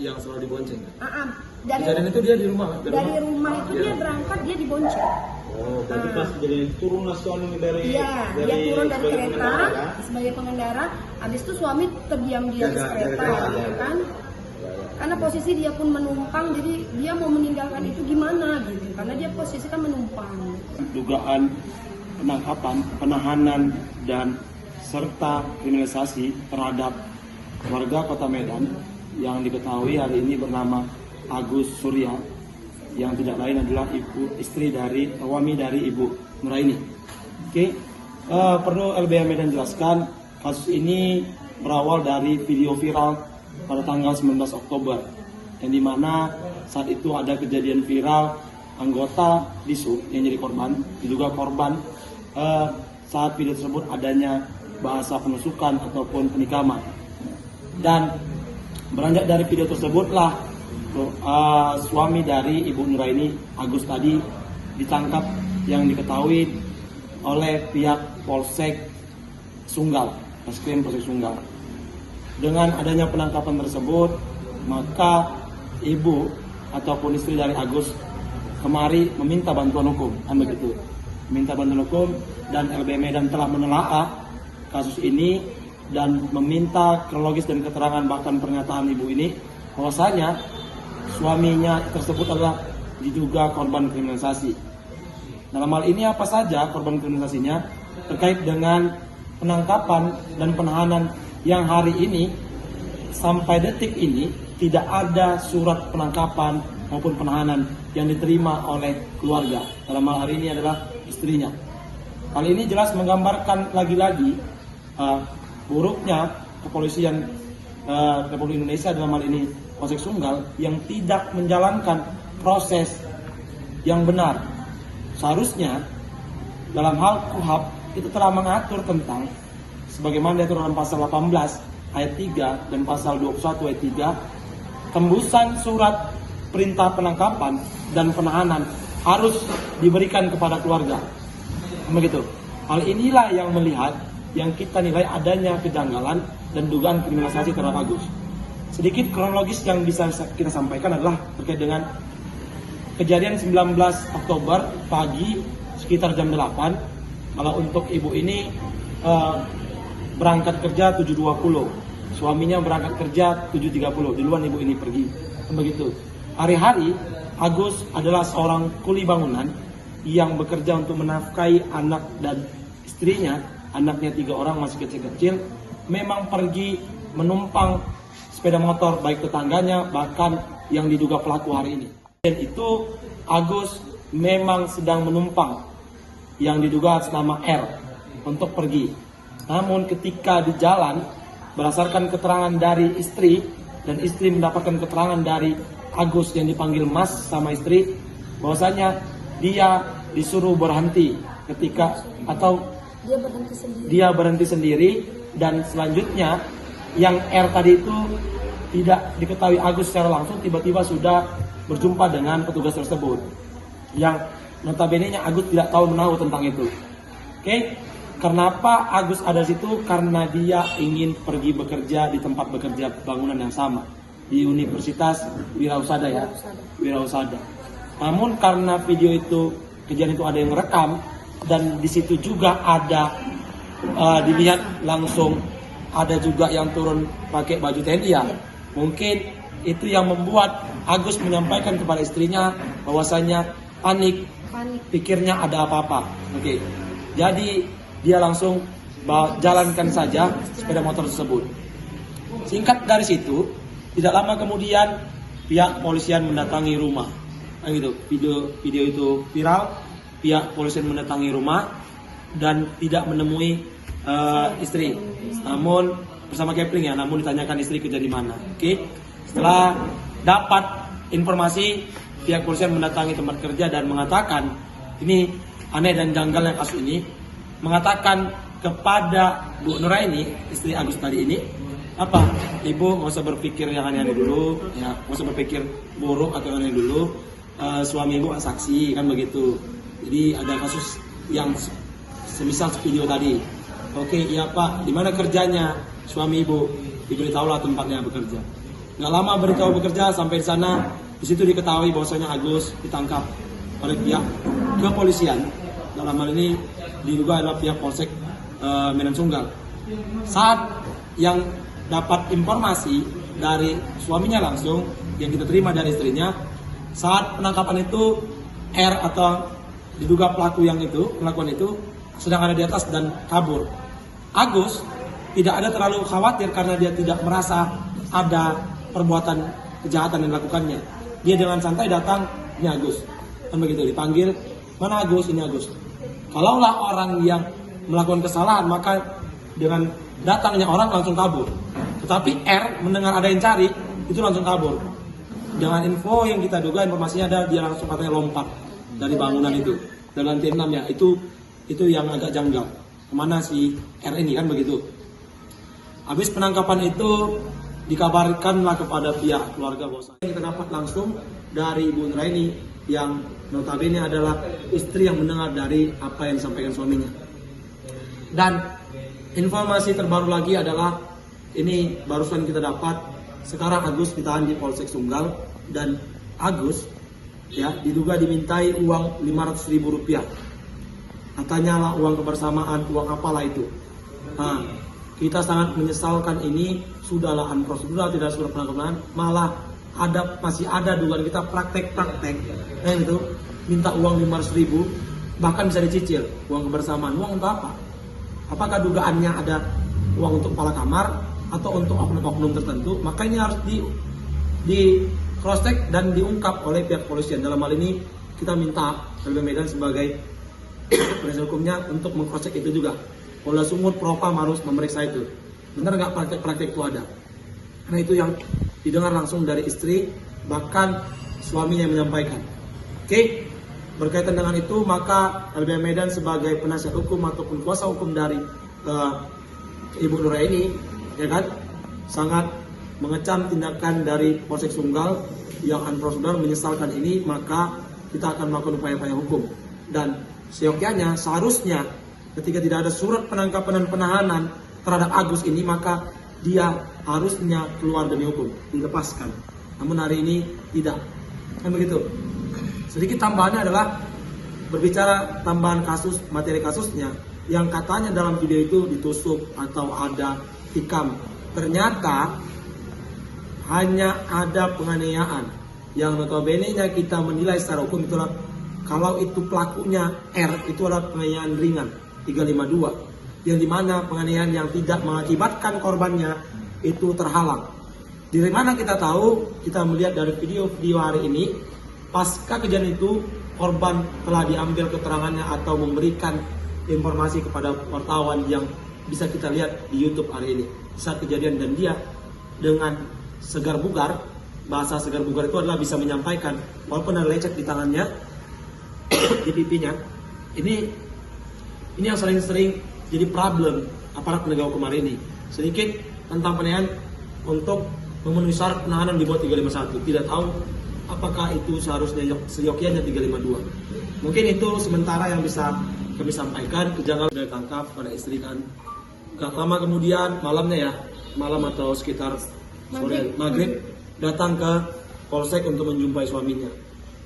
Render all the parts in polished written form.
yang selalu dibonceng. Kejadian itu dia di rumah. Dari rumah itu dia berangkat, dia dibonceng. Oh, berarti pas jadi turunlah suami dari dia turun dari kereta sebagai pengendara. Habis itu suami terdiam di atas kereta, ya kan? Karena posisi dia pun menumpang, jadi dia mau meninggalkan itu gimana gitu? Karena dia posisi kan menumpang. Dugaan penangkapan, penahanan dan serta kriminalisasi terhadap warga Kota Medan yang diketahui hari ini bernama Agus Surya, yang tidak lain adalah suami dari Ibu Nuraini. Perlu LBH Medan jelaskan, kasus ini berawal dari video viral pada tanggal 19 Oktober, yang dimana saat itu ada kejadian viral anggota DISU yang jadi korban, diduga korban. Saat video tersebut adanya bahasa penusukan ataupun penikaman, dan beranjak dari video tersebutlah suami dari Ibu Nuraini, Agus tadi, ditangkap yang diketahui oleh pihak Polsek Sunggal, Reskrim Polsek Sunggal. Dengan adanya penangkapan tersebut, maka ibu ataupun istri dari Agus kemari meminta bantuan hukum, begitu. Minta bantuan hukum, dan LBH Medan telah menelaah kasus ini dan meminta kronologis dan keterangan bahkan pernyataan ibu ini bahwasanya suaminya tersebut adalah diduga korban kriminalisasi. Dalam hal ini apa saja korban kriminalisasinya terkait dengan penangkapan dan penahanan yang hari ini sampai detik ini tidak ada surat penangkapan maupun penahanan yang diterima oleh keluarga. Dalam hal hari ini adalah istrinya. Hal ini jelas menggambarkan lagi-lagi buruknya kepolisian Republik Indonesia, dalam hal ini Polsek Sunggal, yang tidak menjalankan proses yang benar. Seharusnya dalam hal KUHP itu telah mengatur tentang sebagaimana diatur dalam pasal 18 ayat 3 dan pasal 21 ayat 3, tembusan surat perintah penangkapan dan penahanan harus diberikan kepada keluarga. Begitu. Hal inilah yang kita nilai adanya kejanggalan dan dugaan kriminalisasi terhadap Agus. Sedikit kronologis yang bisa kita sampaikan adalah terkait dengan kejadian 19 Oktober pagi sekitar jam 8. Malah untuk ibu ini berangkat kerja 7.20, suaminya berangkat kerja 7.30, duluan ibu ini pergi. Begitu. Hari-hari Agus adalah seorang kuli bangunan yang bekerja untuk menafkahi anak dan istrinya. Anaknya 3 orang masih kecil-kecil, memang pergi menumpang sepeda motor baik tetangganya bahkan yang diduga pelaku hari ini. Dan itu Agus memang sedang menumpang yang diduga atas nama R untuk pergi. Namun ketika di jalan, berdasarkan keterangan dari istri, dan istri mendapatkan keterangan dari Agus yang dipanggil Mas sama istri, bahwasanya dia disuruh berhenti ketika atau dia berhenti sendiri, dan selanjutnya yang R tadi itu tidak diketahui Agus secara langsung, tiba-tiba sudah berjumpa dengan petugas tersebut yang notabene-nya Agus tidak tahu menahu tentang itu. Kenapa Agus ada di situ? Karena dia ingin pergi bekerja di tempat bekerja bangunan yang sama di Universitas Wirausada ya, Wirausada. Namun karena video itu, kejadian itu ada yang merekam, dan di situ juga ada dilihat langsung ada juga yang turun pakai baju TNI ya. Mungkin itu yang membuat Agus menyampaikan kepada istrinya bahwasanya panik, pikirnya ada apa-apa. Jadi dia langsung jalankan saja sepeda motor tersebut. Singkat dari situ, tidak lama kemudian pihak polisian mendatangi rumah. Gitu. Video itu viral, pihak polisian mendatangi rumah dan tidak menemui istri. Namun bersama Kepling ya, namun ditanyakan istri kerja di mana. Setelah dapat informasi, pihak polisian mendatangi tempat kerja dan mengatakan, ini aneh dan janggalnya kasus ini, mengatakan kepada Bu Nuraini, istri Agus tadi ini, ibu nggak usah berpikir yang aneh-aneh dulu, ya, nggak usah berpikir buruk atau aneh dulu. Suami ibu saksi kan begitu. Jadi ada kasus yang semisal video tadi. Iya Pak, di mana kerjanya suami ibu? Diberitahulah tempatnya bekerja. Nggak lama beritahu bekerja sampai di sana, di situ diketahui bahwasanya Agus ditangkap oleh pihak kepolisian. Dalam hal ini diduga adalah pihak Polsek Medan Sunggal. Saat yang dapat informasi dari suaminya langsung yang kita terima dari istrinya, saat penangkapan itu R atau diduga pelaku yang itu melakukan itu sedang ada di atas dan kabur. Agus tidak ada terlalu khawatir karena dia tidak merasa ada perbuatan kejahatan yang dilakukannya. Dia dengan santai datang, ini Agus. Kan begitu, dipanggil, mana Agus? Ini Agus. Kalaulah orang yang melakukan kesalahan, maka dengan datangnya orang langsung kabur. Tetapi R mendengar ada yang cari, itu langsung kabur. Dengan info yang kita duga, informasinya ada, dia langsung katanya lompat dari bangunan itu. Dari lantai 6 ya, itu yang agak janggal. Kemana si R ini, kan begitu. Habis penangkapan itu dikabarkanlah kepada pihak keluarga bahwa kita dapat langsung dari Ibu Nuraini yang notabene adalah istri yang mendengar dari apa yang disampaikan suaminya. Dan informasi terbaru lagi adalah ini barusan kita dapat, sekarang Agus ditahan di Polsek Sunggal dan Agus ya diduga dimintai uang Rp500.000. Katanya lah uang kebersamaan, uang apalah itu. Nah, kita sangat menyesalkan ini, sudahlah unprosedural, tidak sudah penangkapan, malah masih ada dugaan kita praktek-praktek itu minta uang 500.000, bahkan bisa dicicil uang kebersamaan. Uang untuk apa? Apakah dugaannya ada uang untuk kepala kamar atau untuk oknum-oknum tertentu? Maka ini harus di cross check dan diungkap oleh pihak polisian. Dalam hal ini kita minta LB Medan sebagai penasihat hukumnya untuk meng-cross check itu juga. Polda Sumut Propam harus memeriksa itu. Benar nggak praktek-praktek itu ada? Karena itu yang didengar langsung dari istri, bahkan suaminya yang menyampaikan. Oke, berkaitan dengan itu maka LBH Medan sebagai penasihat hukum ataupun kuasa hukum dari Ibu Nuraini, ya kan, sangat mengecam tindakan dari Polsek Sunggal yang unprosedural, menyesalkan ini, maka kita akan melakukan upaya-upaya hukum. Dan seyogyanya seharusnya ketika tidak ada surat penangkapan dan penahanan terhadap Agus ini, maka dia harusnya keluar demi hukum, dilepaskan. Namun hari ini tidak. Kan begitu. Sedikit tambahannya adalah berbicara tambahan kasus, materi kasusnya yang katanya dalam video itu ditusuk atau ada tikam. Ternyata hanya ada penganiayaan yang notabene-nya kita menilai secara hukum itulah kalau itu pelakunya R itu adalah penganiayaan ringan 352, yang dimana penganiayaan yang tidak mengakibatkan korbannya itu terhalang. Dari mana kita tahu? Kita melihat dari video-video hari ini, pasca kejadian itu korban telah diambil keterangannya atau memberikan informasi kepada wartawan yang bisa kita lihat di YouTube hari ini saat kejadian, dan dia dengan segar bugar, bahasa segar bugar itu adalah bisa menyampaikan walaupun ada lecet di tangannya di pipinya. Ini yang sering-sering jadi problem aparat penegak hukum hari ini. Sedikit tentang penilaian untuk memenuhi syarat penahanan di bawah 351. Tidak tahu apakah itu seharusnya seyogyanya 352. Mungkin itu sementara yang bisa kami sampaikan. Kejanggalan sudah ditangkap pada istri kan. Gak lama kemudian malamnya ya, malam atau sekitar sore maghrib datang ke Polsek untuk menjumpai suaminya.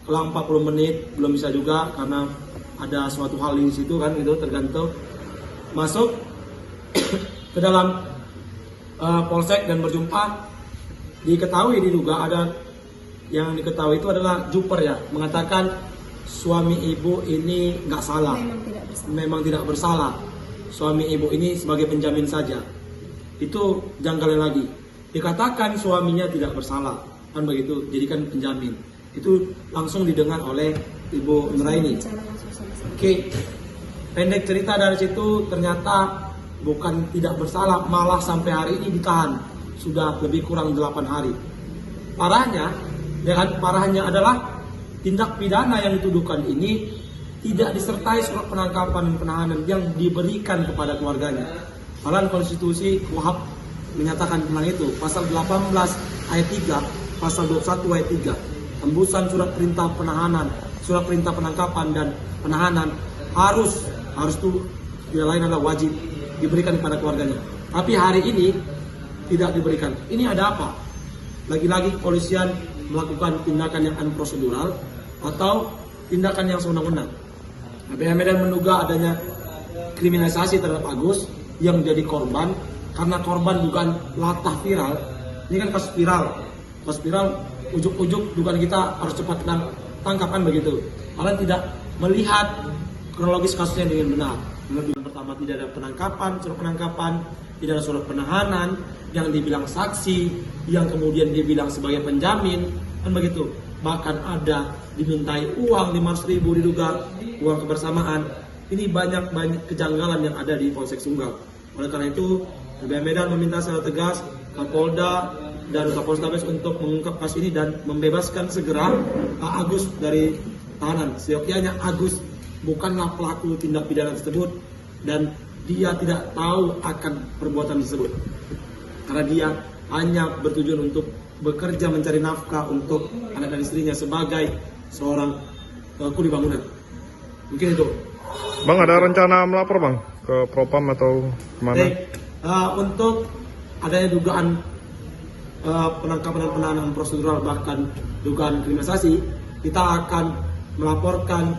Selang 40 menit belum bisa juga karena ada suatu hal di situ kan, itu tergantung. Masuk ke dalam Polsek dan berjumpa, diketahui diduga ada yang diketahui itu adalah Juper ya, mengatakan suami ibu ini nggak salah, memang tidak bersalah. Suami ibu ini sebagai penjamin saja. Itu janggalnya lagi. Dikatakan suaminya tidak bersalah, kan begitu, jadikan penjamin. Itu langsung didengar oleh Ibu Nuraini. Oke, pendek cerita dari situ ternyata bukan tidak bersalah, malah sampai hari ini ditahan sudah lebih kurang 8 hari. Parahnya adalah tindak pidana yang dituduhkan ini tidak disertai surat penangkapan dan penahanan yang diberikan kepada keluarganya. Padahal konstitusi KUHP menyatakan tentang itu, pasal 18 ayat 3, pasal 21 ayat 3, tembusan surat perintah penahanan, surat perintah penangkapan dan penahanan harus itu tidak lain adalah wajib diberikan kepada keluarganya. Tapi hari ini tidak diberikan. Ini ada apa? lagi-lagi kepolisian melakukan tindakan yang unprosedural atau tindakan yang sewenang-wenang. BPH Medan menduga adanya kriminalisasi terhadap Agus yang jadi korban karena korban bukan latah viral. Ini kan kasus viral. Kasus viral ujuk-ujuk dugaan kita harus cepat tangkapan begitu. Kalian tidak melihat kronologis kasusnya dengan benar. Yang pertama tidak ada penangkapan, surat penangkapan, tidak ada surat penahanan, yang dibilang saksi, yang kemudian dibilang sebagai penjamin, kan begitu. Bahkan ada dimintai uang 500.000 diduga uang kebersamaan. Ini banyak kejanggalan yang ada di Polsek Sunggal. Oleh karena itu, BPH Medan meminta secara tegas Kapolda dan Kapolrestabes untuk mengungkap kasus ini dan membebaskan segera Agus dari tahanan. Seyogyanya Agus bukanlah pelaku tindak pidana tersebut dan dia tidak tahu akan perbuatan tersebut. Karena dia hanya bertujuan untuk bekerja mencari nafkah untuk anak dan istrinya sebagai seorang kuli bangunan. Mungkin itu. Bang, ada rencana melapor bang ke Propam atau kemana? Untuk adanya dugaan penangkapan dan penahanan prosedural bahkan dugaan kriminalisasi, kita akan melaporkan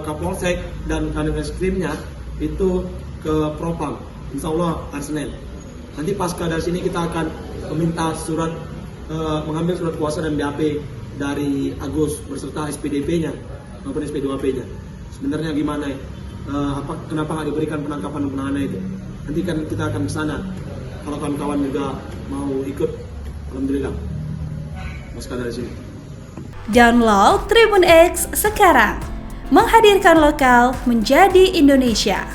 Kapolsek dan Kanit Reskrimnya itu ke Propam. Insya Allah hari Senin. Nanti pasca dari sini kita akan meminta surat mengambil surat kuasa dan BAP dari Agus beserta SPDP-nya maupun SP2P-nya. Sebenarnya gimana ya? Kenapa nggak diberikan penangkapan dan penahanan itu? Nanti kan kita akan ke sana. Kalau kawan-kawan juga mau ikut, alhamdulillah. Pasca dari sini. Download Tribun X sekarang. Menghadirkan lokal menjadi Indonesia.